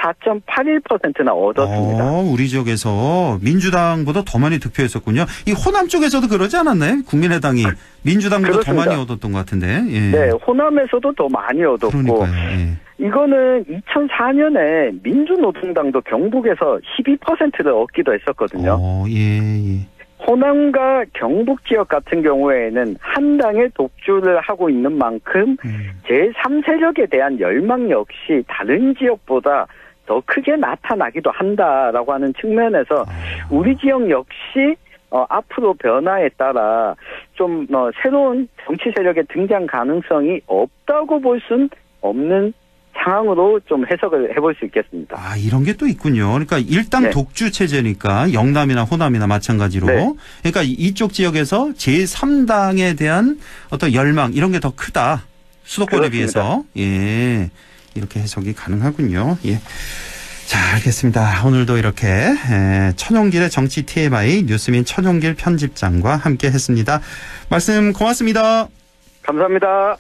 14.81%나 얻었습니다. 우리 지역에서 민주당보다 더 많이 득표했었군요. 이 호남 쪽에서도 그러지 않았나요? 국민의당이 민주당보다 그렇습니다. 더 많이 얻었던 것 같은데. 네, 호남에서도 더 많이 얻었고. 이거는 2004년에 민주노동당도 경북에서 12%를 얻기도 했었거든요. 호남과 경북 지역 같은 경우에는 한 당의 독주를 하고 있는 만큼 제3세력에 대한 열망 역시 다른 지역보다 더 크게 나타나기도 한다라고 하는 측면에서 우리 지역 역시 앞으로 변화에 따라 좀 새로운 정치 세력의 등장 가능성이 없다고 볼 수는 없는 상황으로 좀 해석을 해볼 수 있겠습니다. 이런 게 또 있군요. 그러니까 일당 독주 체제니까 영남이나 호남이나 마찬가지로. 그러니까 이쪽 지역에서 제3당에 대한 어떤 열망 이런 게 더 크다. 수도권에 비해서. 이렇게 해석이 가능하군요. 자, 알겠습니다. 오늘도 이렇게 천용길의 정치 TMI 뉴스민 천용길 편집장과 함께 했습니다. 말씀 고맙습니다. 감사합니다.